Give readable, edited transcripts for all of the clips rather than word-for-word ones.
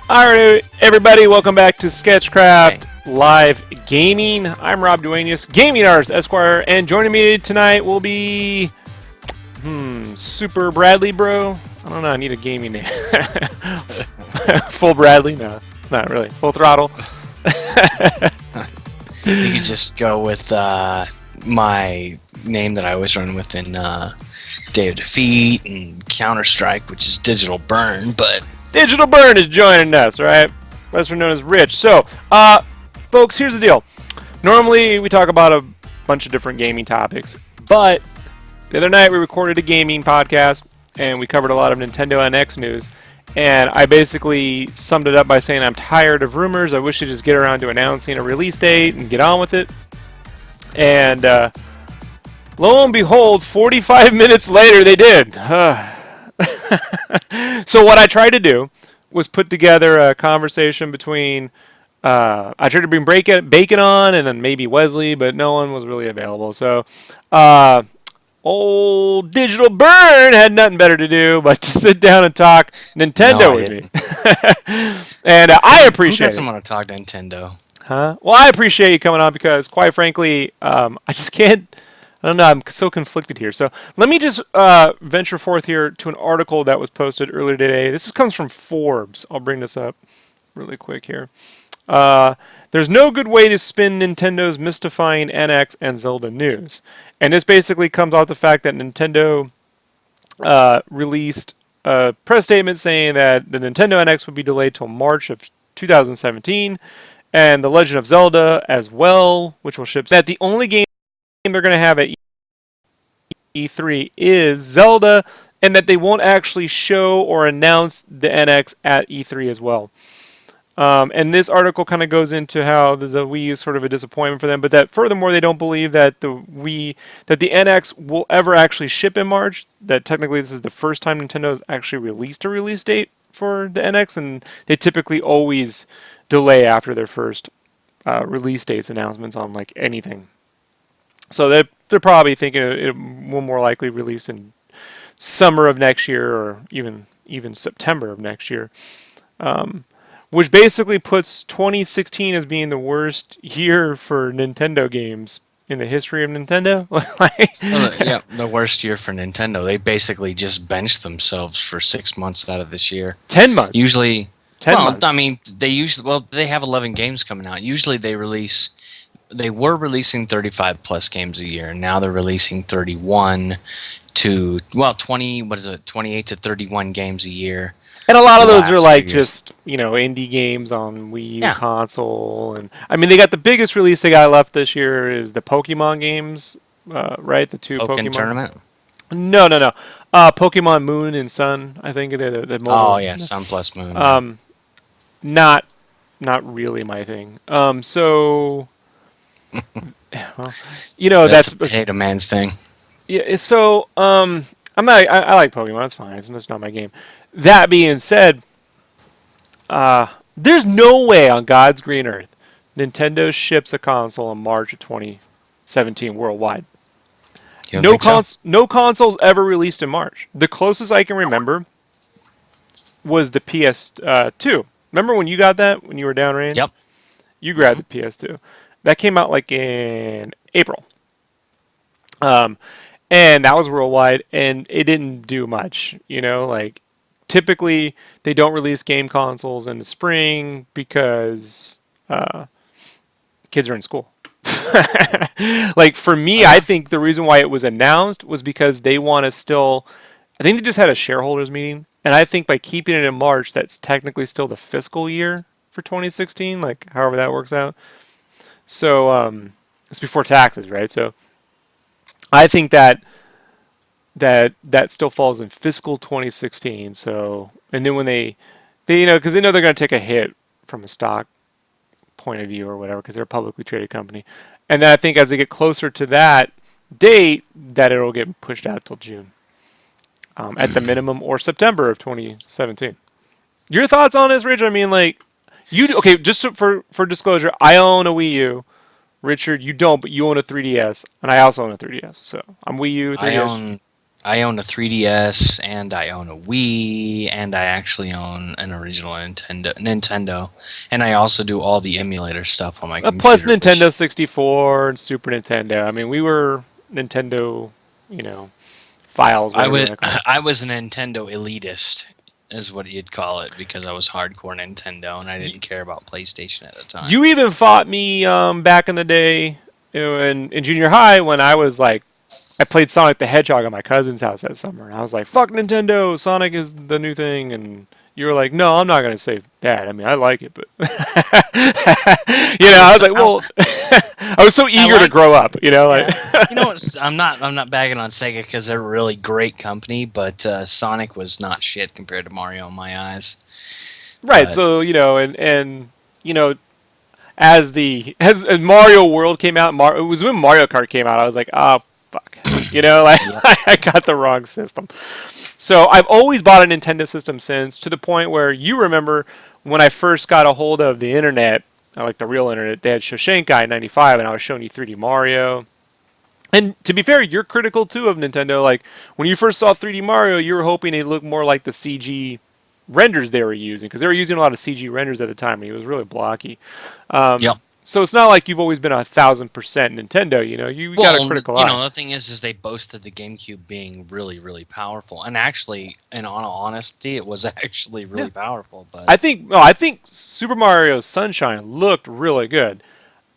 Alright, everybody, welcome back to SketchCraft Hey. Live Gaming. I'm Rob Duenas, Gaming Artist Esquire, and joining me tonight will be Super Bradley Bro. I don't know, I need a gaming name. Full Bradley? No, it's not really. Full Throttle. You could just go with my name that I always run with in Day of Defeat and Counter-Strike, which is Digital Burn, but... Digital Burn is joining us, right? Lesser known as Rich. So, folks, here's the deal. Normally, we talk about a bunch of different gaming topics, but the other night we recorded a gaming podcast, and we covered a lot of Nintendo NX news, and I basically summed it up by saying I'm tired of rumors. I wish to just get around to announcing a release date and get on with it. And lo and behold, 45 minutes later, they did. So what I tried to do was put together a conversation between I tried to bring Bacon on and then maybe Wesley, but no one was really available. So old Digital Burn had nothing better to do but to sit down and talk Nintendo with me. And I appreciate it. Who doesn't want to talk Nintendo? Huh? Well, I appreciate you coming on because, quite frankly, I just can't. I don't know. I'm so conflicted here. So let me just venture forth here to an article that was posted earlier today. This comes from Forbes. I'll bring this up really quick here. There's no good way to spin Nintendo's mystifying NX and Zelda news. And this basically comes off the fact that Nintendo released a press statement saying that the Nintendo NX would be delayed till March of 2017, and The Legend of Zelda as well, which will ship. That the only game they're going to have at E3 is Zelda, and that they won't actually show or announce the NX at E3 as well. And this article kind of goes into how the Wii U is sort of a disappointment for them, but that furthermore they don't believe that the NX will ever actually ship in March. That technically this is the first time Nintendo has actually released a release date for the NX, and they typically always delay after their first release dates announcements on like anything. So they're probably thinking it will more likely release in summer of next year or even September of next year, which basically puts 2016 as being the worst year for Nintendo games in the history of Nintendo. Yeah, the worst year for Nintendo. They basically just benched themselves for 6 months out of this year. 10 months. Usually, 10 months. I mean, they have 11 games coming out. Usually they were releasing 35 plus games a year. Now they're releasing 31 to 20. What is it? 28 to 31 games a year. And a lot of those are like just indie games on Wii U console, and I mean they got the biggest release they got left this year is the Pokemon games, right? The two Pokemon Tournament. No. Pokemon Moon and Sun. I think they're the mobile. Oh yeah, Sun plus Moon. Not really my thing. So. Well, that's potato man's thing. Yeah. So I'm not. I like Pokemon. It's fine. It's just not my game. That being said, there's no way on God's green earth Nintendo ships a console in March of 2017 worldwide. No consoles ever released in March. The closest I can remember was the PS2. Remember when you got that when you were downrange? Yep. You grabbed the PS2. That came out like in April. And that was worldwide, and it didn't do much. Like typically they don't release game consoles in the spring because kids are in school. Like for me, I think the reason why it was announced was because they want to still. I think they just had a shareholders meeting, and I think by keeping it in March, that's technically still the fiscal year for 2016. Like however that works out. So it's before taxes, right? So I think that still falls in fiscal 2016. So and then when they because they know they're going to take a hit from a stock point of view or whatever because they're a publicly traded company, and then I think as they get closer to that date, that it'll get pushed out till June at the minimum or September of 2017. Your thoughts on this, Rich? I mean, like. Just for disclosure, I own a Wii U. Richard, you don't, but you own a 3DS, and I also own a 3DS. So I'm Wii U, 3DS. I own a 3DS, and I own a Wii, and I actually own an original Nintendo, and I also do all the emulator stuff on my Plus computer. Nintendo 64 and Super Nintendo. I mean, we were Nintendo, you know, files, I whatever you was want to call it. I was a Nintendo elitist, is what you'd call it, because I was hardcore Nintendo and I Y- didn't care about PlayStation at the time. You even fought me back in the day, in junior high when I was like, I played Sonic the Hedgehog at my cousin's house that summer, and I was like, "Fuck Nintendo! Sonic is the new thing." And you were like, "No, I'm not gonna say that. I mean, I like it, but I I was was like, well, I was so I eager to like grow up, like Yeah, you know what? I'm not bagging on Sega because they're a really great company, but Sonic was not shit compared to Mario in my eyes. right. But So and you know, as Mario World came out, it was when Mario Kart came out. I was like, oh fuck, like yep, I got the wrong system. So I've always bought a Nintendo system since, to the point where you remember when I first got a hold of the internet, like the real internet. They had Shoshenkai in '95, and I was showing you 3D Mario. And to be fair, you're critical too of Nintendo. Like when you first saw 3D Mario, you were hoping it looked more like the CG renders they were using, because they were using a lot of CG renders at the time, and it was really blocky. yep. So it's not like you've always been 1,000% Nintendo. You got a Well, critical eye. the thing is they boasted the GameCube being really, really powerful, and actually, in all honesty, it was actually Yeah, really powerful. But I think Super Mario Sunshine looked really good.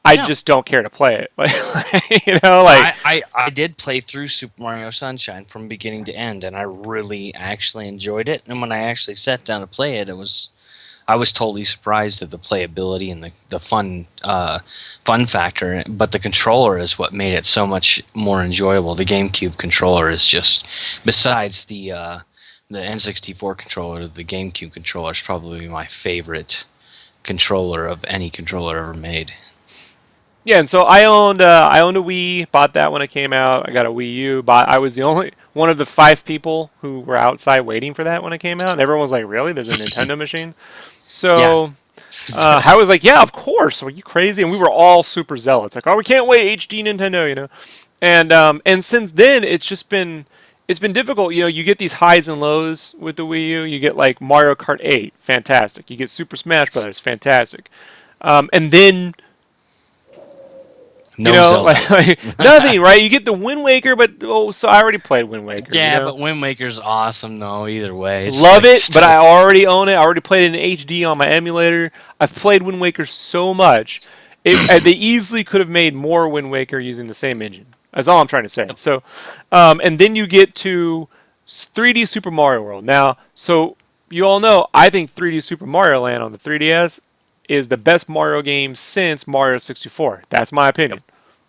I yeah, just don't care to play it. Like, I did play through Super Mario Sunshine from beginning to end, and I really actually enjoyed it. And when I actually sat down to play it, I was totally surprised at the playability and the fun factor. But the controller is what made it so much more enjoyable. The GameCube controller is just, besides the N64 controller, the GameCube controller is probably my favorite controller of any controller ever made. yeah, and so I owned a Wii, bought that when it came out. I got a Wii U, but I was the only one of the 5 people who were outside waiting for that when it came out, and everyone was like, "Really? There's a Nintendo machine?" Yeah, So I was like, "Yeah, of course. Are you crazy?" And we were all super zealots, like, "Oh, we can't wait, HD Nintendo." And since then it's been difficult. You get these highs and lows with the Wii U. You get like Mario Kart 8, fantastic. You get Super Smash Brothers, fantastic. And then no Zelda. like nothing, right? You get the Wind Waker, but so I already played Wind Waker. Yeah, but Wind Waker's awesome though. Either way, it's Love like it, but I still. already own it. I already played it in HD on my emulator. I've played Wind Waker so much. They easily could have made more Wind Waker using the same engine. That's all I'm trying to say. So, and then you get to 3D Super Mario World. Now, so you all know, I think 3D Super Mario Land on the 3DS is the best Mario game since Mario 64. That's my opinion.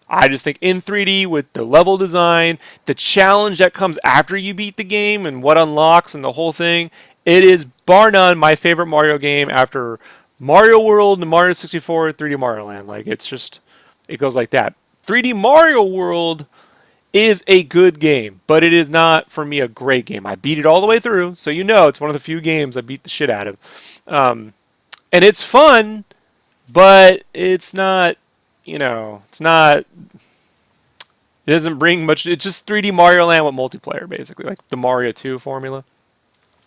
I just think in 3D with the level design, the challenge that comes after you beat the game and what unlocks and the whole thing, it is bar none my favorite Mario game after Mario World and Mario 64, 3D Mario Land. Like it goes like that. 3D Mario World is a good game, but it is not for me a great game. I beat it all the way through, so it's one of the few games I beat the shit out of. And it's fun, but it's not, it's not. It doesn't bring much. It's just 3D Mario Land with multiplayer, basically, like the Mario 2 formula.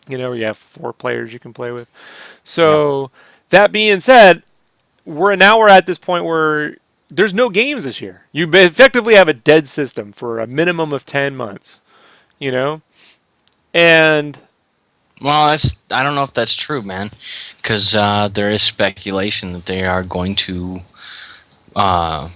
Where you have 4 players you can play with. Yep. So that being said, we're at this point where there's no games this year. You effectively have a dead system for a minimum of 10 months. You know, and Well, I don't know if that's true, man, because there is speculation that they are going to uh,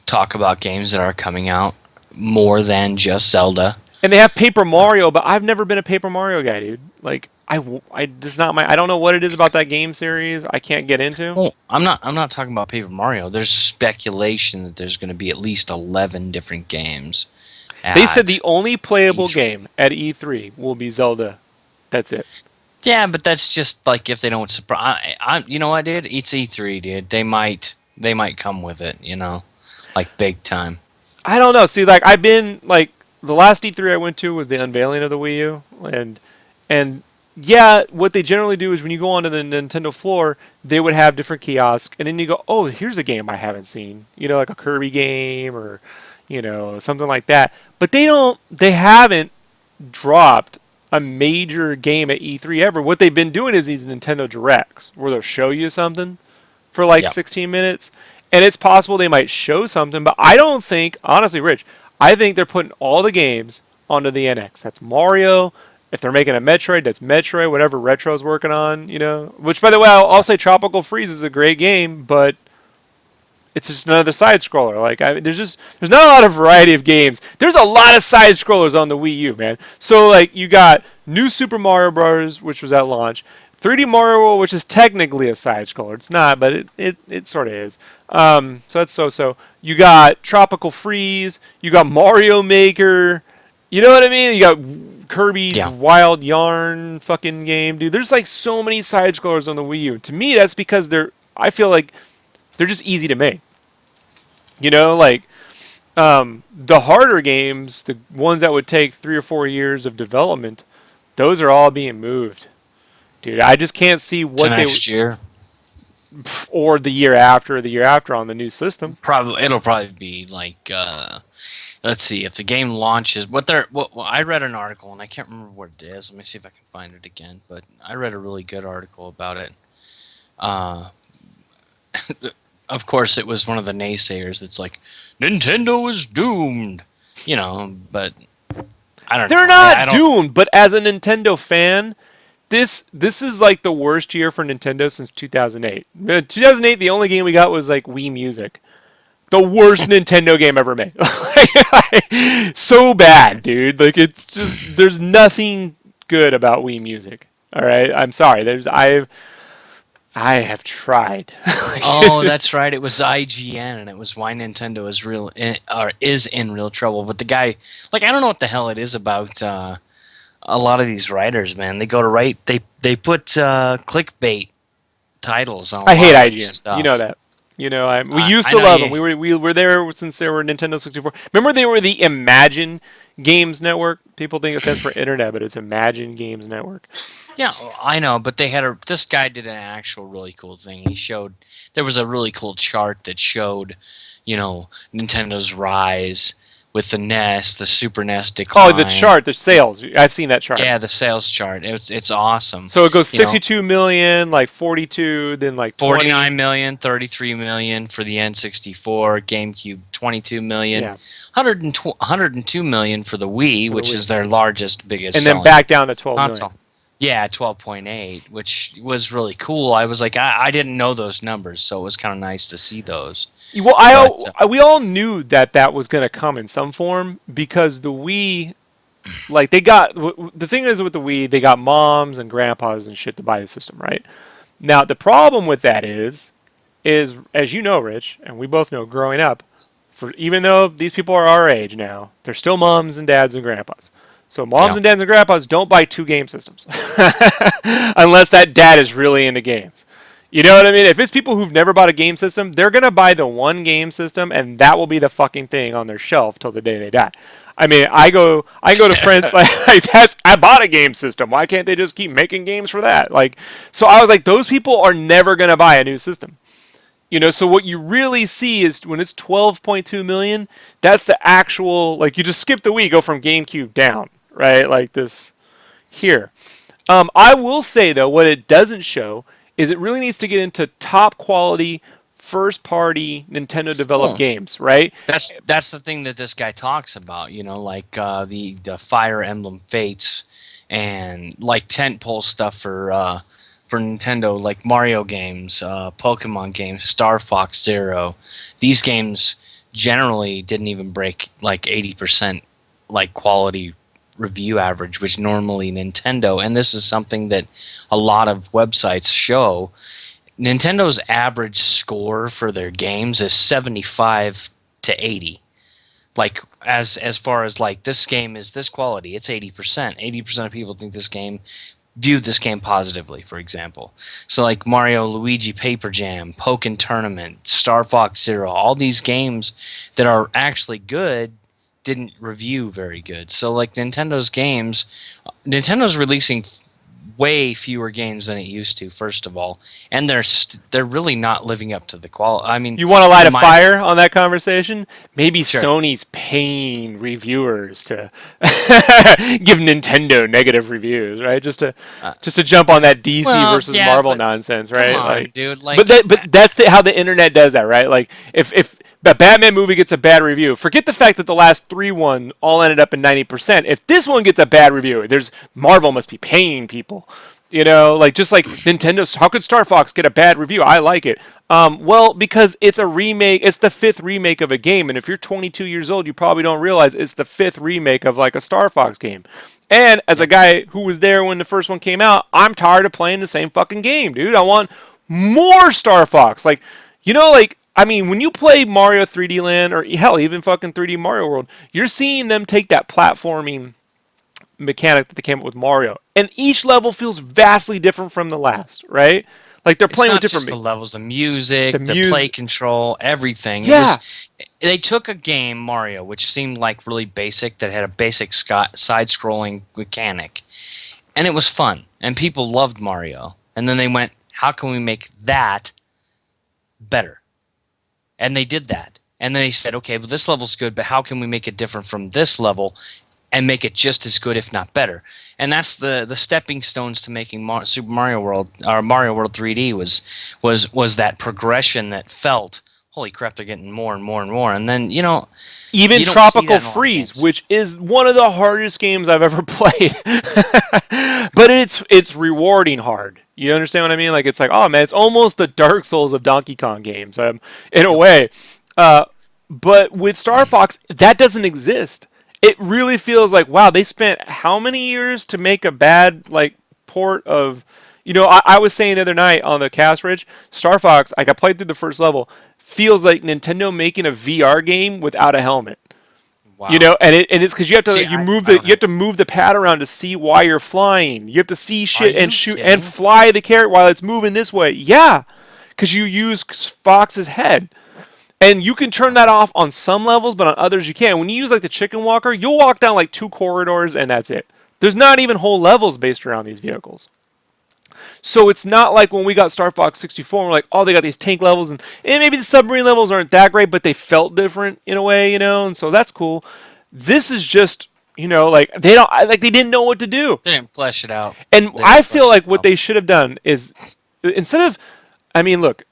talk about games that are coming out more than just Zelda. they have Paper Mario, but I've never been a Paper Mario guy, dude. Like I just not my. I don't know what it is about that game series. I can't get into. Well, I'm not talking about Paper Mario. There's speculation that there's going to be at least 11 different games They said at the only playable E3. game at E3 will be Zelda. That's it. Yeah, but that's just like if they don't surprise. You know what, dude? It's E3, dude. They might come with it, like big time. I don't know. See, like I've been like the last E3 I went to was the unveiling of the Wii U, and yeah, what they generally do is when you go onto the Nintendo floor, they would have different kiosks, and then you go, oh, here's a game I haven't seen, like a Kirby game or something like that. But they don't. They haven't. dropped a major game at E3 ever. What they've been doing is these Nintendo Directs where they'll show you something for like Yeah. 16 minutes. And it's possible they might show something, but I don't think, honestly, Rich, I think they're putting all the games onto the NX. That's Mario. If they're making a Metroid, that's Metroid, whatever Retro's working on, you know. Which, by the way, I'll say Tropical Freeze is a great game, but it's just another side scroller. Like there's not a lot of variety of games. There's a lot of side scrollers on the Wii U, man. So like you got New Super Mario Bros., which was at launch, 3D Mario World, which is technically a side scroller. It's not, but it sort of is. So that's so. You got Tropical Freeze. You got Mario Maker. You know what I mean? You got Kirby's Yeah. Wild Yarn fucking game, dude. There's like so many side scrollers on the Wii U. To me, that's because I feel like they're just easy to make. You know, like the harder games, the ones that would take 3 or 4 years of development, those are all being moved, dude. I just can't see To what they next year. or the year after on the new system. Probably it'll probably be like let's see if the game launches. Well, I read an article and I can't remember what it is. Let me see if I can find it again. But I read a really good article about it. Uh, of course, it was one of the naysayers that's like Nintendo is doomed, But I don't know. They're I not don't. doomed, but as a Nintendo fan, this is like the worst year for Nintendo since 2008. 2008, the only game we got was like Wii Music. The worst Nintendo game ever made. So bad, dude. Like it's just there's nothing good about Wii Music. All right, I'm sorry. I have tried. Oh, that's right. It was IGN, and it was why Nintendo is in real trouble. But the guy, like, I don't know what the hell it is about a lot of these writers, man. They go to write, they put clickbait titles on a I hate lot of their IGN. You stuff. know that. You know, we used I to know love them. you. We were there since they were Nintendo 64. Remember, they were the Imagine Games Network. People think it stands for Internet, but it's Imagine Games Network. Yeah, I know, but this guy did an actual really cool thing. There was a really cool chart that showed, Nintendo's rise with the NES, the Super NES Oh, decline. the chart, the sales. I've seen that chart. Yeah, the sales chart. It's awesome. So it goes You know, 62 million, like 42, then like 20. 49 million, 33 million for the N64, GameCube 22 million, Yeah. 102 million for the Wii, For the which Wii. is their largest, biggest And then selling back down to 12 console. million. Yeah, 12.8, which was really cool. I was like, I didn't know those numbers, so it was kind of nice to see those. Well, But we all knew that was going to come in some form because the Wii, like the thing is with the Wii, they got moms and grandpas and shit to buy the system, right? Now the problem with that is as you know, Rich, and we both know, growing up, for even though these people are our age now, they're still moms and dads and grandpas. So moms yeah, and dads and grandpas don't buy two game systems unless that dad is really into games. You know what I mean? If it's people who've never bought a game system, they're gonna buy the one game system, and that will be the fucking thing on their shelf till the day they die. I mean, I go to friends like that's I bought a game system. Why can't they just keep making games for that? Like, so I was like, those people are never gonna buy a new system. You know, so what you really see is when it's 12.2 million, that's the actual, like, you just skip the Wii, go from GameCube down, right? Like this here. I will say, though, what it doesn't show is it really needs to get into top quality, first party Nintendo developed oh, games, right? that's the thing that this guy talks about. Like the Fire Emblem Fates and like tentpole stuff for Nintendo, like Mario games, Pokemon games, Star Fox Zero. These games generally didn't even break like 80% like quality review average, which normally Nintendo, and this is something that a lot of websites show. Nintendo's average score for their games is 75 to 80. Like as far as like this game is this quality, it's 80%. 80% of people think this game viewed this game positively, for example. So like Mario, Luigi, Paper Jam, Pokken Tournament, Star Fox Zero, all these games that are actually good didn't review very good. So like Nintendo's games, Nintendo's releasing way fewer games than it used to. First of all, and they're really not living up to the quality. I mean, You want to light in a my fire on that conversation? Maybe sure. Sony's paying reviewers to give Nintendo negative reviews, right? Uh, Just to jump on that DC well, versus yeah, Marvel but nonsense, come right? on, Like, dude. but that's how the internet does that, right? Like, if a Batman movie gets a bad review, forget the fact that the last three one all ended up in 90%. If this one gets a bad review, there's Marvel must be paying people. Like just like Nintendo, how could Star Fox get a bad review? I like it. Well, because it's a remake. It's the fifth remake of a game, and if you're 22 years old, you probably don't realize it's the fifth remake of like a Star Fox game. And as a Yep. guy who was there when the first one came out, I'm tired of playing the same fucking game, dude. I want more Star Fox. Like I mean, when you play Mario 3D Land or hell, even fucking 3D Mario World, you're seeing them take that platforming mechanic that they came up with Mario. And each level feels vastly different from the last, right? Like they're It's playing with not different just the levels, the music, the the play music. control, everything. It Yeah, was they took a game Mario, which seemed like really basic, that had a basic side-scrolling mechanic, and it was fun, and people loved Mario. And then they went, "How can we make that better?" And they did that. And then they said, "Okay, but this level's good, but how can we make it different from this level?" And make it just as good, if not better. And that's the stepping stones to making Super Mario World or Mario World 3D was that progression that felt, holy crap, they're getting more and more and more. And then even you don't see Tropical that in a lot of Freeze, games. which is one of the hardest games I've ever played. But it's rewarding hard. You understand what I mean? Like it's like, oh man, it's almost the Dark Souls of Donkey Kong games, in a Yep. way. But with Star Fox, that doesn't exist. It really feels like wow, they spent how many years to make a bad like port of. I was saying the other night on the cast ridge, Star Fox. Like I played through the first level, feels like Nintendo making a VR game without a helmet. Wow. And it's because you have to See, you I, move I don't you have. have to move the pad around to see why you're flying. You have to see Are shit and you shoot and kidding? fly the carrot while it's moving this way. Yeah, because you use Fox's head. And you can turn that off on some levels, but on others you can't. When you use like the chicken walker, you'll walk down like two corridors and that's it. There's not even whole levels based around these vehicles. So it's not like when we got Star Fox 64, we're like, oh, they got these tank levels, and maybe the submarine levels aren't that great, but they felt different in a way, and so that's cool. This is just, like they don't, like they didn't know what to do, They didn't flesh it out. and They I didn't feel flesh it like what out. they should have done is instead of, I mean, look,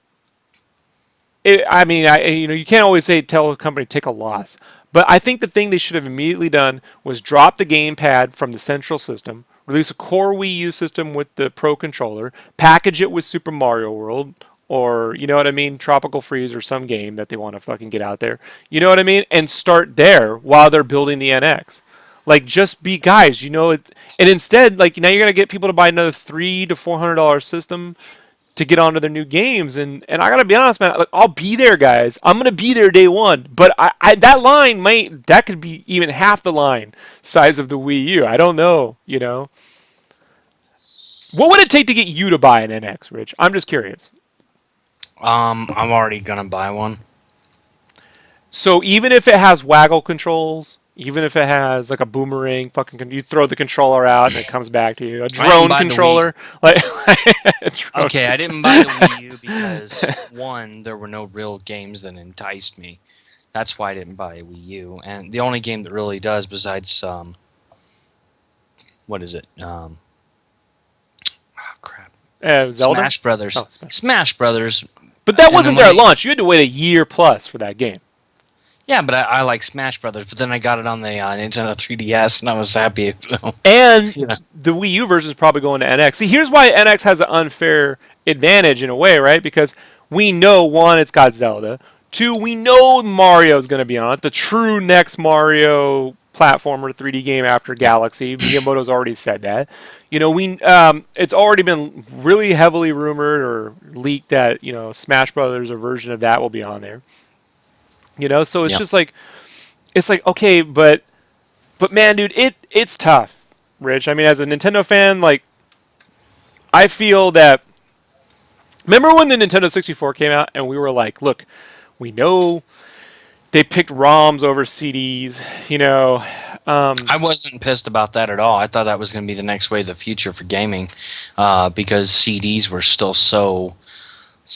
I mean, you can't always say tell a company to take a loss, but I think the thing they should have immediately done was drop the gamepad from the central system, release a core Wii U system with the Pro controller, package it with Super Mario World, or you know what I mean, Tropical Freeze or some game that they want to fucking get out there. You know what I mean, and start there while they're building the NX. Like, just be guys, and instead, like now you're gonna get people to buy another $300 to $400 system to get onto their new games. And I gotta be honest, man. Like, I'll be there, guys. I'm gonna be there day one. But that line that could be even half the line size of the Wii U. I don't know. What would it take to get you to buy an NX, Rich? I'm just curious. I'm already gonna buy one. So even if it has waggle controls, even if it has like a boomerang, you throw the controller out and it comes back to you. A I didn't drone buy the Wii. controller, like a drone Okay, I controller. didn't buy the Wii U because one, there were no real games that enticed me. That's why I didn't buy a Wii U. And the only game that really does, besides what is it? Oh, crap. Zelda. Smash Brothers. Oh, Smash. Smash Brothers. But that And then wasn't when there at they, launch. You had to wait a year plus for that game. yeah, but I like Smash Brothers. But then I got it on the Nintendo 3DS, and I was happy. And Yeah. the Wii U version is probably going to NX. See, here's why NX has an unfair advantage in a way, right? Because we know, one, it's got Zelda. Two, we know Mario's going to be on it. The true next Mario platformer 3D game after Galaxy. Miyamoto's already said that. It's already been really heavily rumored or leaked that, Smash Brothers, a version of that will be on there. So it's Yeah. just like, it's like, okay, but man, dude, it's tough, Rich. I mean, as a Nintendo fan, like I feel that. Remember when the Nintendo 64 came out, and we were like, look, we know they picked ROMs over CDs. I wasn't pissed about that at all. I thought that was going to be the next wave of the future for gaming, because CDs were still so.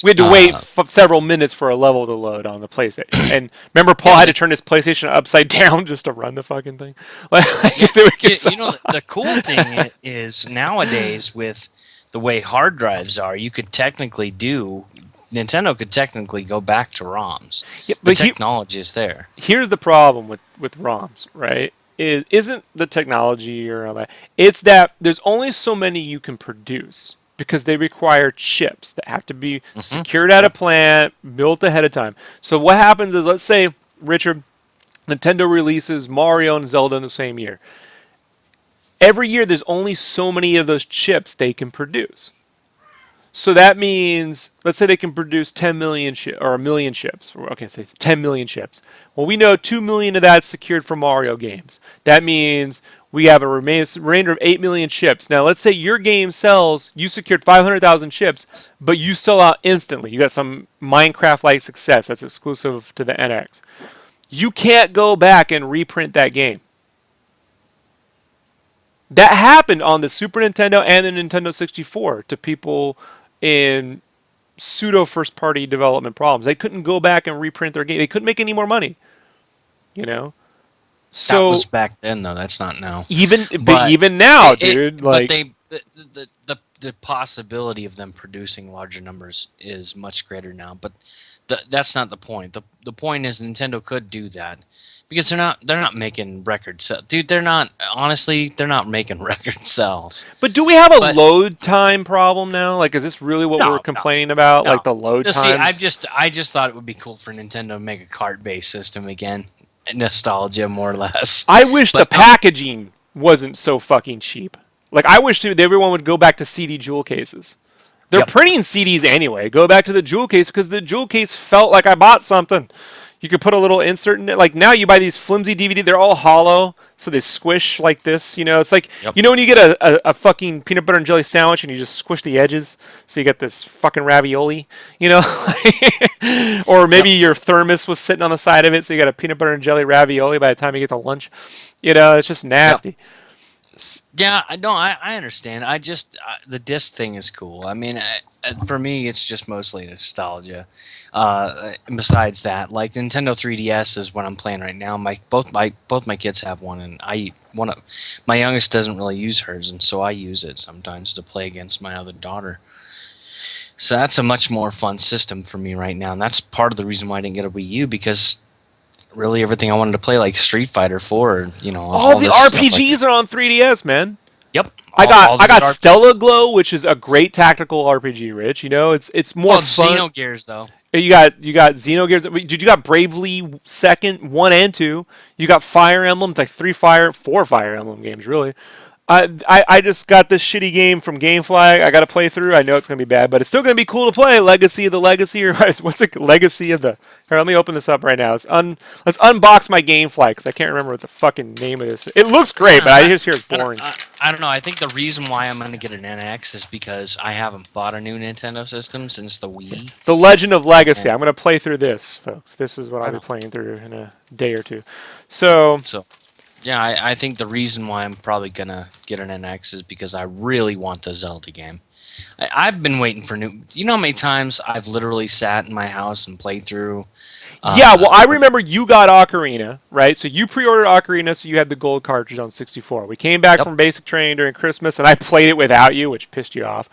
We had to wait Uh, several minutes for a level to load on the PlayStation. And remember, Paul yeah, had to turn his PlayStation upside down just to run the fucking thing. Like, yeah. it would get so. You know, the cool thing is nowadays with the way hard drives are, you could technically do. Nintendo could technically go back to ROMs. Yeah, The but technology is there. here's the problem with ROMs, right? Isn't the technology or all that? It's that there's only so many you can produce because they require chips that have to be secured at a Yep. plant, built ahead of time. So what happens is, let's say, Richard, Nintendo releases Mario and Zelda in the same year. Every year, there's only so many of those chips they can produce. So that means, let's say they can produce 10 million or a million chips. Okay, say 10 million chips. Well, we know 2 million of that's secured for Mario games. That means we have a remainder of 8 million chips. Now, let's say your game sells, you secured 500,000 chips, but you sell out instantly. You got some Minecraft-like success that's exclusive to the NX. You can't go back and reprint that game. That happened on the Super Nintendo and the Nintendo 64 to people in pseudo first party development problems. They couldn't go back and reprint their game. They couldn't make any more money, you know? That So was back then, though. That's not now. even But even now, dude, but like the possibility of them producing larger numbers is much greater now. But that's not the point. The point is Nintendo could do that because they're not making record sales, dude. They're not making record sales. but do we have a But load time problem now? Like, is this really what we're no, no, complaining about? no. Like the load Just see, times? I just thought it would be cool for Nintendo to make a cart-based system again. Nostalgia, more or less. I wish the But packaging wasn't so fucking cheap. Like, I wish everyone would go back to CD jewel cases. They're yep, printing CDs anyway. Go back to the jewel case because the jewel case felt like I bought something. You could put a little insert in it. Like now you buy these flimsy DVD, they're all hollow, so they squish like this. You know, it's like, yep, you know when you get a fucking peanut butter and jelly sandwich and you just squish the edges, so you get this fucking ravioli, you know? Or yep. maybe your thermos was sitting on the side of it, so you got a peanut butter and jelly ravioli by the time you get to lunch. You know, it's just Yep. nasty. Yeah, I understand. I just the disc thing is cool. I mean, for me, it's just mostly nostalgia. Besides that, like Nintendo 3DS is what I'm playing right now. Both my kids have one, and my youngest doesn't really use hers, and so I use it sometimes to play against my other daughter. So that's a much more fun system for me right now, and that's part of the reason why I didn't get a Wii U because really everything I wanted to play, like Street Fighter 4, All all the this stuff like that. RPGs are on 3DS, man. Yep. I got All the I good got Stella RPGs. Glow, which is a great tactical RPG. Rich, you know, it's more Well, fun. Xenogears though. You got Xenogears. Did you got Bravely Second, 1 and 2? You got Fire Emblem, like 4 Fire Emblem games, really. I just got this shitty game from GameFly. I got to play through. I know it's gonna be bad, but it's still gonna be cool to play. Legacy of the Legacy, or what's it? Legacy of the. Here, let me open this up right now. Let's unbox my GameFly because I can't remember what the fucking name of this. It looks great, but I just hear it's I don't, boring. I don't know. I think the reason why I'm going to get an NX is because I haven't bought a new Nintendo system since the Wii. The Legend of Legacy. And I'm gonna play through this, folks. This is what I I'll be know. playing through in a day or two. So So, yeah, I think the reason why I'm probably going to get an NX is because I really want the Zelda game. I've been waiting for new. You know how many times I've literally sat in my house and played through. yeah, Uh, well, I remember you got Ocarina, right? So you pre-ordered Ocarina, so you had the gold cartridge on 64. We came back yep. from Basic Training during Christmas, and I played it without you, which pissed you off.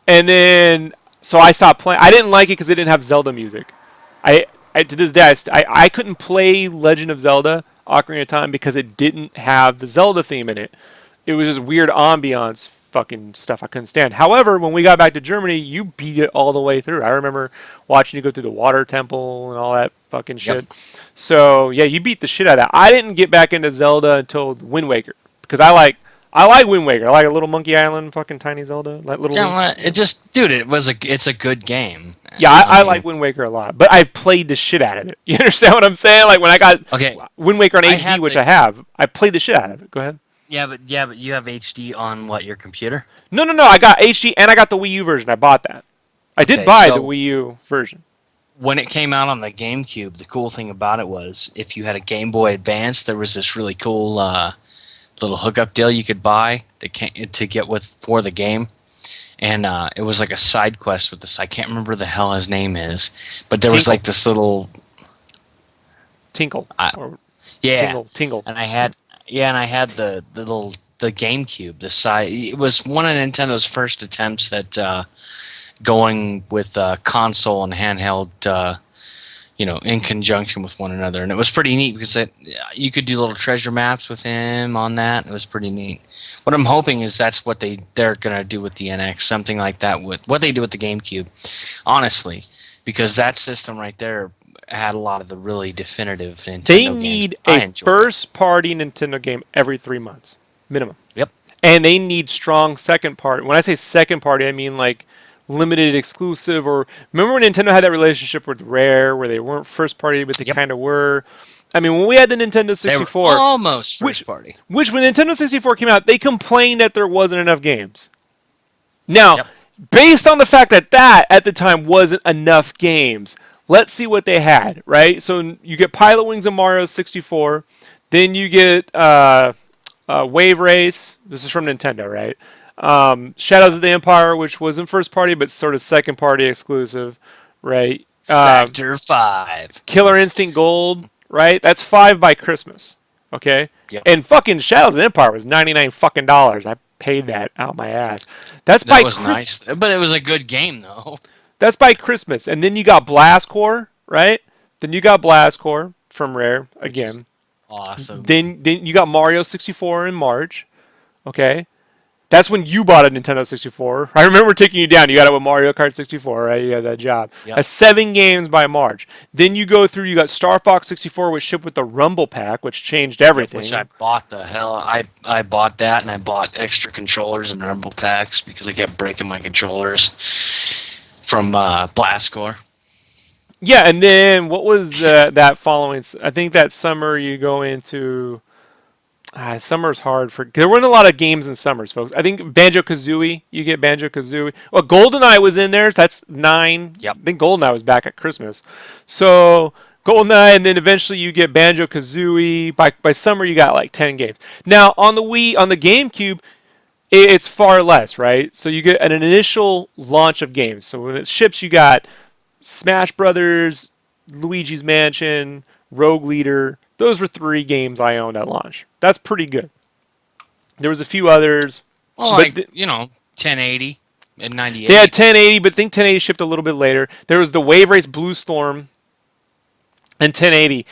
And then, so I stopped playing. I didn't like it because it didn't have Zelda music. I to this day, I couldn't play Legend of Zelda Ocarina of Time because it didn't have the Zelda theme in it. It was just weird ambiance fucking stuff I couldn't stand. However, when we got back to Germany, you beat it all the way through. I remember watching you go through the water temple and all that fucking Yep. shit. So yeah, you beat the shit out of that. I didn't get back into Zelda until Wind Waker because I like Wind Waker. I like a little Monkey Island, fucking tiny Zelda, that little. Yeah, well, it just, dude, it's a good game. Yeah, I I mean, like Wind Waker a lot, but I played the shit out of it. You understand what I'm saying? Like when I got okay, Wind Waker on I HD, have which the I have, I played the shit out of it. Go ahead. yeah, but you have HD on what, your computer? No. I got HD and I got the Wii U version. I bought that. I did Okay, buy the so Wii U version. when it came out on the GameCube, the cool thing about it was if you had a Game Boy Advance, there was this really cool little hookup deal you could buy to get with for the game. And it was like a side quest with this. I can't remember the hell his name is, but there was Tinkle, like this little. Tinkle, Uh, or yeah, Tingle, Tingle. and I had the GameCube. The side. It was one of Nintendo's first attempts at going with console and handheld. In conjunction with one another, and it was pretty neat because you could do little treasure maps with him on that. It was pretty neat. What I'm hoping is that's what they're gonna do with the NX, something like that with what they do with the GameCube, honestly, because that system right there had a lot of the really definitive Nintendo They games need I a enjoyed. first-party Nintendo game every 3 months, minimum. Yep. And they need strong second party. When I say second party, I mean like limited exclusive. Or remember when Nintendo had that relationship with Rare, where they weren't first party, but they Yep. kind of were. I mean, when we had the Nintendo They were 64, almost which first party. which when Nintendo 64 came out, they complained that there wasn't enough games. Now, Yep. based on the fact that at the time wasn't enough games, let's see what they had, right? So you get Pilot Wings and Mario 64, then you get Wave Race. This is from Nintendo, right? Shadows of the Empire, which wasn't first party but sort of second party exclusive, right? Factor 5. Killer Instinct Gold, right? That's 5 by Christmas, okay? Yep. And fucking Shadows of the Empire was $99 fucking dollars. I paid that out my ass. That's That by was nice, but it was a good game though. That's by Christmas. And then you got Blast Core, right? Then you got Blast Core from Rare again. Awesome. Then you got Mario 64 in March. Okay. That's when you bought a Nintendo 64. I remember taking you down. You got it with Mario Kart 64, right? You had that job. Yep. That's 7 games by March. Then you go through, you got Star Fox 64, which shipped with the Rumble Pack, which changed everything. Which I bought the hell. I bought that, and I bought extra controllers and Rumble Packs because I kept breaking my controllers from Blastcore. Yeah, and then what was that following? I think that summer you go into. Summer's hard there weren't a lot of games in summers, folks. I think Banjo-Kazooie, you get Banjo-Kazooie. Well, GoldenEye was in there. That's 9. Yep. I think GoldenEye was back at Christmas. So GoldenEye, and then eventually you get Banjo-Kazooie. By summer, you got like 10 games. Now, on the Wii, on the GameCube, it's far less, right? So you get an initial launch of games. So when it ships, you got Smash Brothers, Luigi's Mansion, Rogue Leader. Those were 3 games I owned at launch. That's pretty good. There was a few others. Well, but 1080 and 98. They had 1080, but I think 1080 shipped a little bit later. There was the Wave Race Blue Storm and 1080.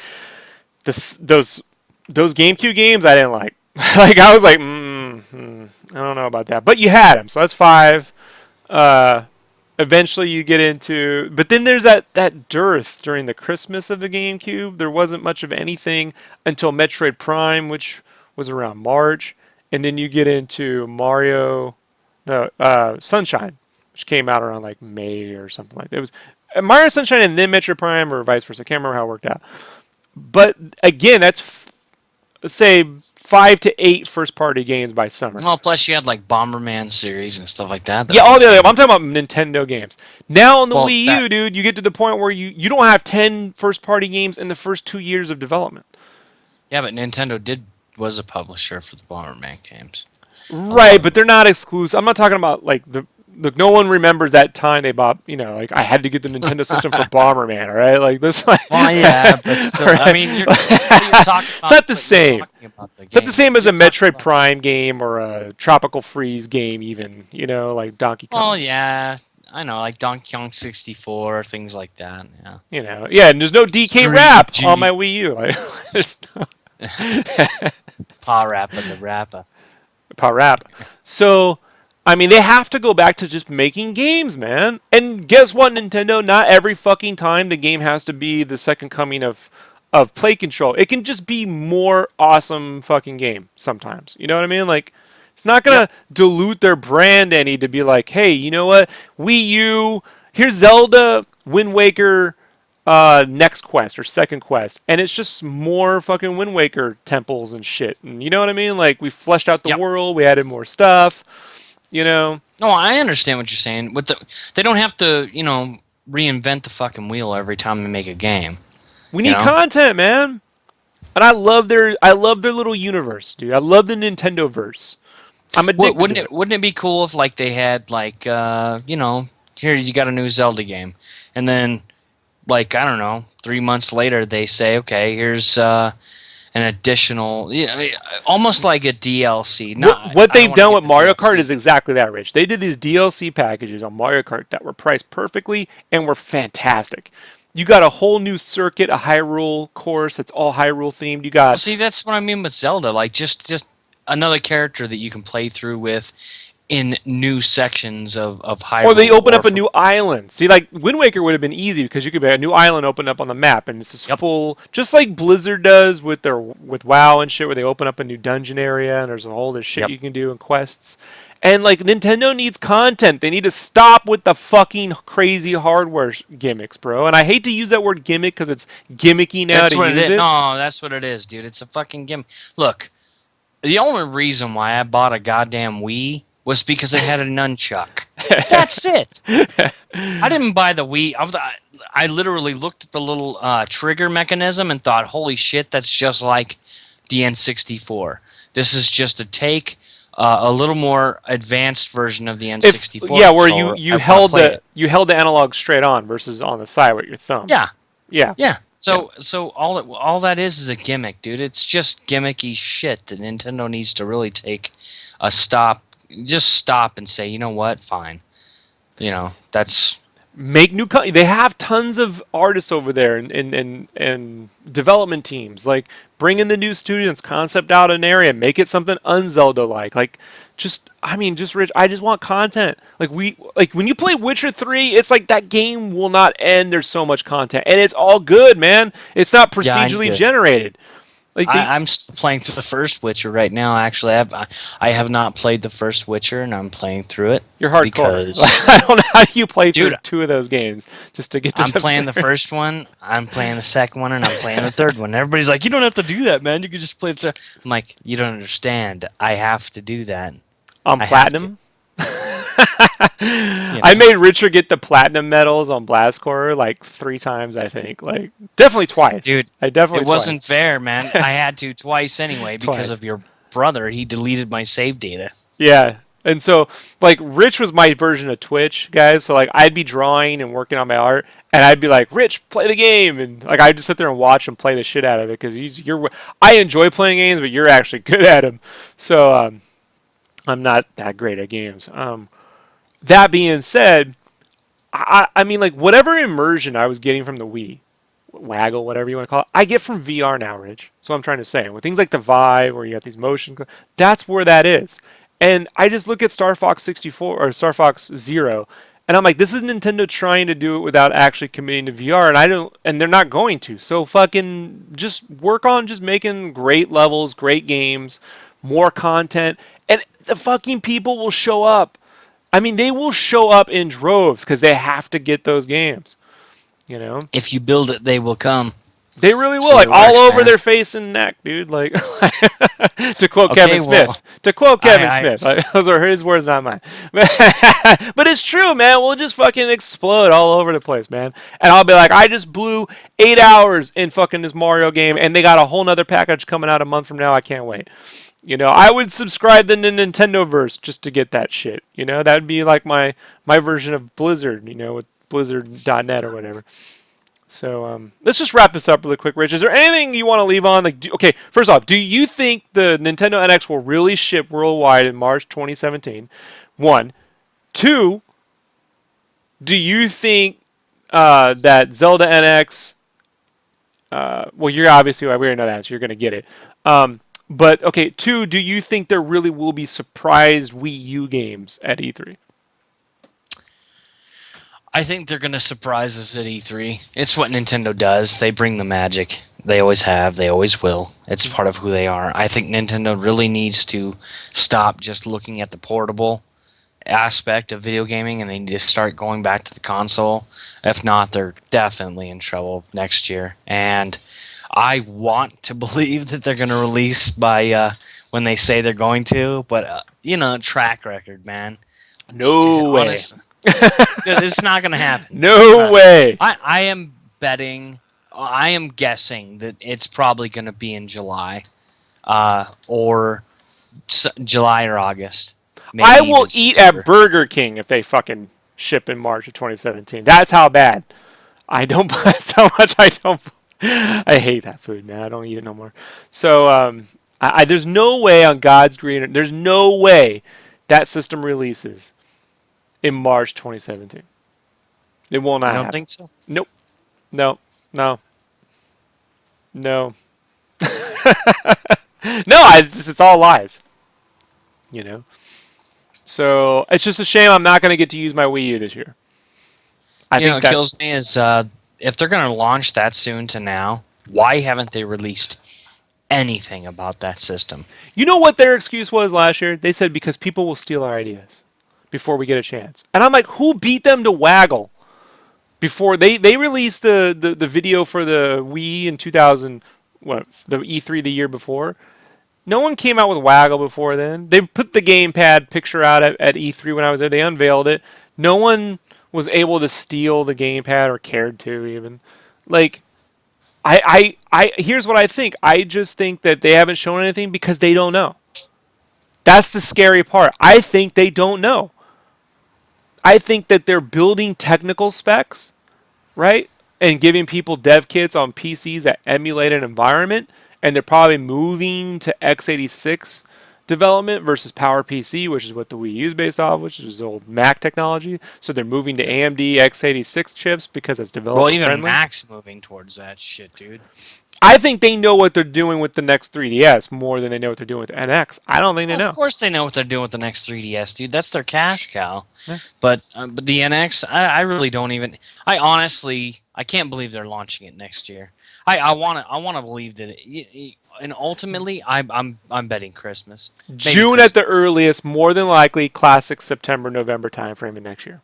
Those GameCube games I didn't like. Like I was like, I don't know about that. But you had them, so that's 5. Eventually you get into, but then there's that dearth during the Christmas of the GameCube. There wasn't much of anything until Metroid Prime, which was around March, and then you get into Sunshine, which came out around like May or something like that. It was Mario Sunshine and then Metroid Prime, or vice versa. I can't remember how it worked out. But again, that's let's say 5 to 8 first-party games by summer. Well, plus you had like Bomberman series and stuff like that. Yeah, all the other. I'm talking about Nintendo games. Now on the Wii U, dude, you get to the point where you don't have 10 first-party games in the first 2 years of development. Yeah, but Nintendo was a publisher for the Bomberman games. Right, but they're not exclusive. I'm not talking about like Look, no one remembers that time they bought. Like I had to get the Nintendo system for Bomberman. All right, like this. Like, well, yeah, but still, right? I mean, you're talking about. It's not the same. It's not the same as a Metroid Prime game or a Tropical Freeze game, even. Like Donkey Kong. Oh yeah, I know, like Donkey Kong 64, things like that. Yeah. Yeah, and there's no DK rap on my Wii U. Like, there's no Pa Rappa the Rappa. Pa Rap. So. I mean, they have to go back to just making games, man. And guess what, Nintendo? Not every fucking time the game has to be the second coming of play control. It can just be more awesome fucking game sometimes. You know what I mean? Like, it's not going to dilute their brand any to be like, hey, you know what? Wii U, here's Zelda, Wind Waker, next quest or second quest. And it's just more fucking Wind Waker temples and shit. And you know what I mean? Like, we fleshed out the world. We added more stuff. No, I understand what you're saying. They don't have to, reinvent the fucking wheel every time they make a game. We need content, man. And I love their little universe, dude. I love the Nintendo verse. I'm addicted to it. Wouldn't it be cool if like they had like here you got a new Zelda game, and then like I don't know 3 months later they say okay here's an additional almost like a DLC. Not What I don't they've want to done get with the Mario Kart DLC. is exactly that, Rich. They did these DLC packages on Mario Kart that were priced perfectly and were fantastic. You got a whole new circuit, a Hyrule course that's all Hyrule themed. You Well, got see that's what I mean with Zelda. Like just another character that you can play through with in new sections of Or they Hyrule open or up a from. new island. See, like Wind Waker would have been easy because you could have a new island open up on the map, and this is Yep. full, just like Blizzard does with their with WoW and shit, where they open up a new dungeon area and there's all this shit Yep. you can do and quests. And like Nintendo needs content. They need to stop with the fucking crazy hardware gimmicks, bro. And I hate to use that word gimmick because it's gimmicky now That's to what it use is. it. No, that's what it is, dude. It's a fucking game. Look, the only reason why I bought a goddamn Wii was because it had a nunchuck. That's it. I didn't buy the Wii. I literally looked at the little trigger mechanism and thought, "Holy shit, that's just like the N64. This is just a a little more advanced version of the If N64 yeah, where controller. I want to play it." you held the analog straight on versus on the side with your thumb. Yeah, Yeah. yeah. Yeah. So all that is a gimmick, dude. It's just gimmicky shit that Nintendo needs to really take a stop. Just stop and say, you know what? Fine. That's Make new they have tons of artists over there and development teams, like bring in the new students, concept out an area, make it something unzelda like just I mean just Rich, I just want content. Like when you play Witcher 3, it's like that game will not end. There's so much content and it's all good, man. It's not yeah. I'm procedurally good. generated like they I'm still playing through the first Witcher right now. Actually, I have not played the first Witcher, and I'm playing through it you're hardcore. because, I don't know how you play through dude, two of those games just to get to I'm playing the first one, I'm playing the second one, and I'm playing the third one. Everybody's like, "You don't have to do that, man. You can just play the third." I'm like, "You don't understand. I have to do that. on I have to." platinum. You I know, made Richard get the platinum medals on Blastcore like 3 times, I think. Like definitely twice. dude, I definitely it wasn't twice. fair, man. I had to twice anyway because Twice. of your brother. He deleted my save data. Yeah. And so like Rich was my version of Twitch, guys. So like I'd be drawing and working on my art and I'd be like, "Rich, play the game." And like I'd just sit there and watch him play the shit out of it cuz you're I enjoy playing games, but you're actually good at them. So I'm not that great at games. That being said, I mean, like, whatever immersion I was getting from the Wii, Waggle, whatever you want to call it, I get from VR now, Rich. So I'm trying to say. With things like the Vive, where you got these motion, that's where that is. And I just look at Star Fox 64 or Star Fox Zero, and I'm like, this is Nintendo trying to do it without actually committing to VR, and I don't, and they're not going to. So fucking just work on just making great levels, great games, more content, and the fucking people will show up. I mean, they will show up in droves because they have to get those games. You know, If you build it, they will come. they really will, So like it all works, over man. their face and neck, dude. Like to quote Okay, Kevin well, Smith. To quote Kevin I Smith, like, those are his words, not mine. But it's true, man. We'll just fucking explode all over the place, man. And I'll be like, I just blew 8 hours in fucking this Mario game, and they got a whole nother package coming out a month from now. I can't wait. You know, I would subscribe to the Nintendo verse just to get that shit. You know, that would be like my version of Blizzard. You know, with Blizzard.net or whatever. So let's just wrap this up really quick, Rich. Is there anything you want to leave on? Like, okay, first off, do you think the Nintendo NX will really ship worldwide in March 2017? One, two. Do you think that Zelda NX? Well, you're obviously we already know that, so you're going to get it. But okay, two. Do you think there really will be surprise Wii U games at E3? I think they're going to surprise us at E3. It's what Nintendo does. They bring the magic. They always have. They always will. It's part of who they are. I think Nintendo really needs to stop just looking at the portable aspect of video gaming and they need to start going back to the console. If not, they're definitely in trouble next year. And I want to believe that they're going to release by when they say they're going to, but track record, man. No way. Honestly, it's not going to happen. No way. I am betting I am guessing that it's probably going to be in July, or July or August, I maybe will even eat at September. Burger King if they fucking ship in March of 2017. That's how bad. I don't. That's how much I don't. I hate that food, man. I don't eat it no more. So, there's no way on God's green. There's no way that system releases in March 2017. It will You not don't happen. think so? Nope. No. No. No. No. It's all lies. You know. So it's just a shame I'm not going to get to use my Wii U this year. I You know, think what that kills me is if they're going to launch that soon to now, why haven't they released anything about that system? you know what their excuse was last year. They said because people will steal our ideas before we get a chance. And I'm like, who beat them to waggle before they released the video for the Wii in 2000, what, the E3 the year before. No one came out with Waggle before then. They put the gamepad picture out at E3 when I was there. They unveiled it. No one was able to steal the gamepad or cared to even. Like, here's what I think. I just think that they haven't shown anything because they don't know. That's the scary part. I think they don't know. I think that they're building technical specs, right? And giving people dev kits on PCs that emulate an environment, and they're probably moving to x86 development versus PowerPC, which is what the Wii U is based off, which is old Mac technology. So they're moving to AMD x86 chips because it's Well, developer even friendly. Mac's moving towards that shit, dude. I think they know what they're doing with the next 3DS more than they know what they're doing with the NX. I don't think they Well, of know. course they know what they're doing with the next 3DS, dude. That's their cash cow. Yeah. But the NX, I really don't even. I honestly, I can't believe they're launching it next year. I wanna believe that. And ultimately, I'm betting Christmas, maybe June at Christmas. the earliest, more than likely, classic September, November timeframe of next year.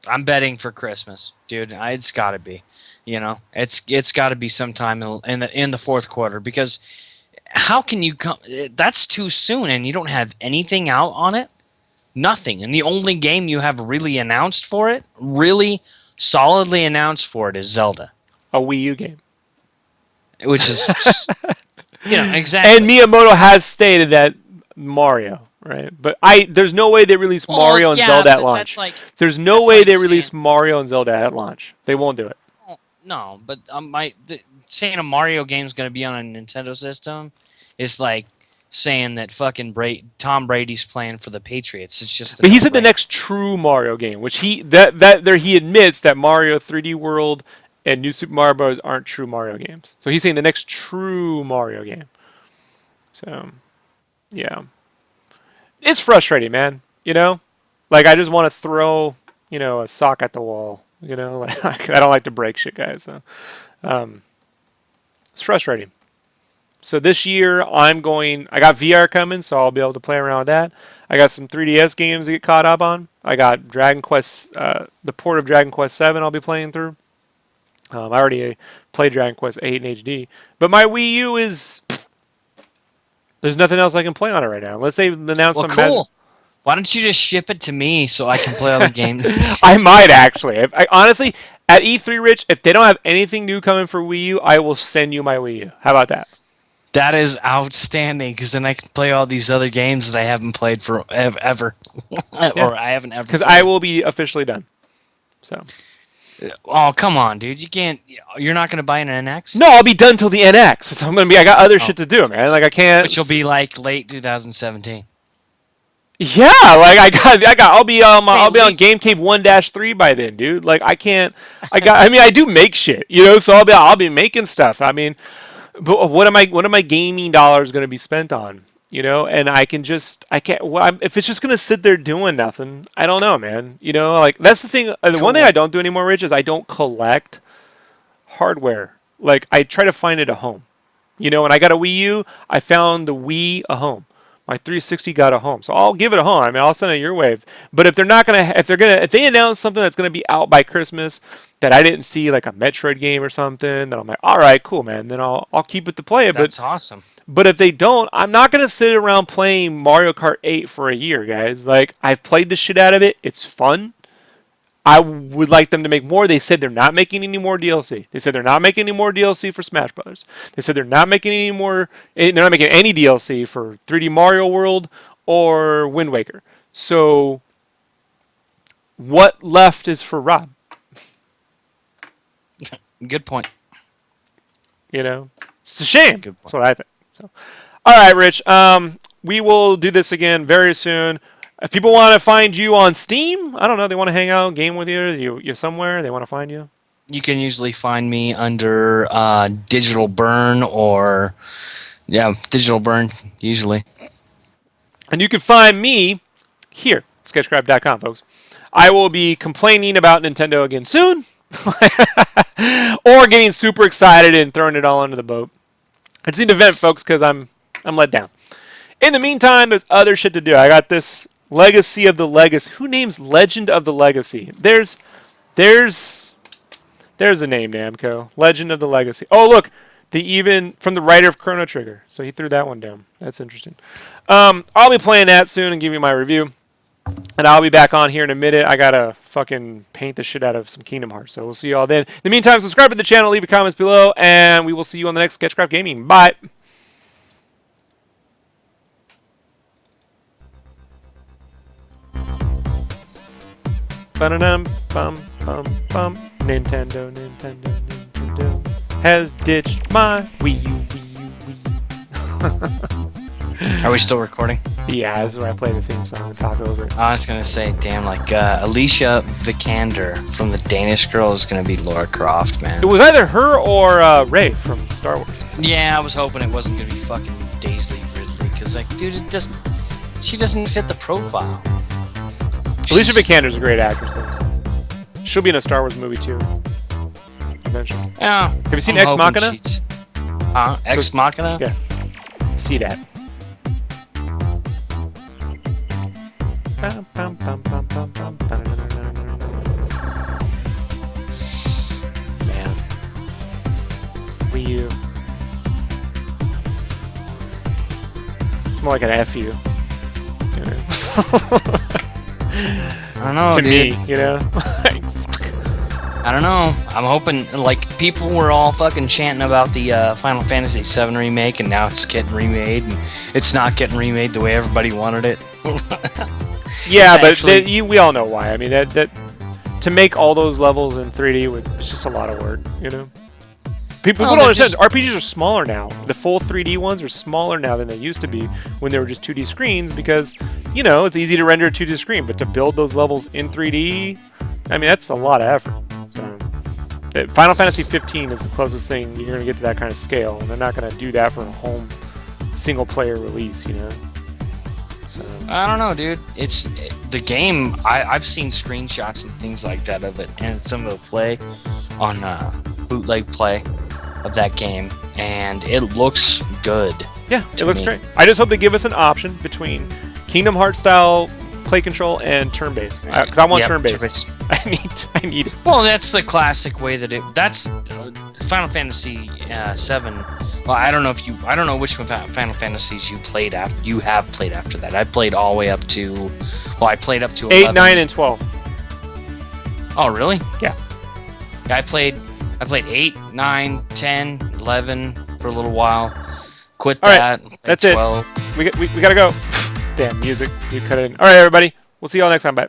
I'm betting for Christmas, dude. It's got to be. It's got to be sometime in the fourth quarter because how can you come? That's too soon, and you don't have anything out on it. Nothing. And the only game you have really announced for it, really solidly announced for it, is Zelda, A Wii U game. which is, And exactly. Miyamoto has stated that Mario, right? But there's no way they release Well, Mario and yeah, Zelda at but that's launch. like There's no that's way like they saying release Mario and Zelda at launch. They won't do it. oh, no, but saying a Mario game is going to be on a Nintendo system is like saying that fucking Tom Brady's playing for the Patriots. It's just a But he said the no-brainer. next true Mario game, which he admits that Mario 3D World and New Super Mario Bros. Aren't true Mario games. So he's saying the next true Mario game. So yeah, it's frustrating, man. Like I just want to throw a sock at the wall. Like I don't like to break shit, guys. So it's frustrating. So this year I got VR coming, so I'll be able to play around with that. I got some 3DS games to get caught up on. I got Dragon Quest, the port of Dragon Quest 7 I'll be playing through. I already played Dragon Quest 8 in HD, but my Wii U there's nothing else I can play on it right now. Unless they announce Well, some magic. cool. Why don't you just ship it to me so I can play all the games? I might actually. Honestly, at E3, Rich, if they don't have anything new coming for Wii U, I will send you my Wii U. How about that? That is outstanding because then I can play all these other games that I haven't played for ever, Yeah, or I haven't ever because I played. will be officially done. So Oh, come on, dude! You can't. You're not going to buy an NX, no, I'll be done till the NX. So I'm gonna be. I got other oh, shit to do, man. Like I can't. which will be like late 2017. Yeah, like I got. Hey, I'll at be on least Game Cave 1-3 by then, dude. Like I can't. I mean, I do make shit, So I'll be making stuff. I mean, but what am my gaming dollars going to be spent on? And I can't. Well, if it's just going to sit there doing nothing, I don't know, man. Like that's the thing. The one thing I cool. don't do anymore, Rich, is I don't collect hardware. Like I try to find it a home. When I got a Wii U, I found the Wii a home. My 360 got a home, so I'll give it a home. I mean, I'll send it your way. But if they announce something that's gonna be out by Christmas that I didn't see, like a Metroid game or something, then I'm like, all right, cool, man. Then I'll keep it to play it. But That's awesome. but if they don't, I'm not gonna sit around playing Mario Kart 8 for a year, guys. Like I've played the shit out of it. It's fun. I would like them to make more. They said they're not making any more DLC. They said they're not making any more DLC for Smash Brothers. They said they're not making any more. They're not making any DLC for 3D Mario World or Wind Waker. So, what left is for Rob? Good point. You know, it's a shame. Good point. That's what I think. So, all right, Rich. We will do this again very soon. If people want to find you on Steam, I don't know, they want to hang out, game with you, you're somewhere, they want to find you. You can usually find me under Digital Burn or Digital Burn usually. And you can find me here, sketchcraft.com, folks. I will be complaining about Nintendo again soon, or getting super excited and throwing it all under the boat. It's an event, folks, because I'm let down. In the meantime, there's other shit to do. I got this Legacy of the Legacy. Who names Legend of the Legacy? There's a name, Namco. Legend of the Legacy. Oh, look, from the writer of Chrono Trigger. So he threw that one down. That's interesting. I'll be playing that soon and giving you my review. And I'll be back on here in a minute. I gotta fucking paint the shit out of some Kingdom Hearts. So we'll see you all then. In the meantime, subscribe to the channel, leave your comments below, and we will see you on the next SketchCraft Gaming. Bye. Ba-da-dum, bum, bum, bum. Nintendo has ditched my Wii U. Are we still recording? Yeah, this is where I play the theme song and talk over it. I was gonna say, damn, like Alicia Vikander from the Danish Girl is gonna be Lara Croft, man. It was either her or Rey from Star Wars. Yeah, I was hoping it wasn't gonna be fucking Daisy Ridley, because like, dude, she doesn't fit the profile. Alicia Vikander's a great actress, though. So. She'll be in a Star Wars movie too. Eventually. Yeah. Have you seen Ex Machina? Ex Machina? Yeah. See that. Man. Wii U. It's more like an FU. You know? I don't know, to dude. me, you know? I don't know. I'm hoping, like, people were all fucking chanting about the Final Fantasy VII remake, and now it's getting remade, and it's not getting remade the way everybody wanted it. Yeah, but we all know why. I mean, that to make all those levels in 3D, it's just a lot of work, you know? People don't understand. RPGs are smaller now. The full 3D ones are smaller now than they used to be when they were just 2D screens because, you know, it's easy to render a 2D screen, but to build those levels in 3D, I mean, that's a lot of effort. So, Final Fantasy 15 is the closest thing you're going to get to that kind of scale, and they're not going to do that for a home single-player release, you know? So. I don't know, dude. The game. I've seen screenshots and things like that of it, and some of the play on bootleg play of that game, and it looks good. Yeah, it looks great. I just hope they give us an option between Kingdom Hearts style play control and turn-based, because I want turn-based. I need it. Well, that's the classic way that that's Final Fantasy 7. Well, I don't know which Final Fantasies you have played after that. I played all the way up to, well, I played up to 8, 11. 9, and 12. Oh, really? Yeah. I played 8, 9, 10, 11 for a little while. Quit that. Right. That's 12. it. We gotta go. Damn music. You cut it in. All right, everybody. We'll see y'all next time. Bye.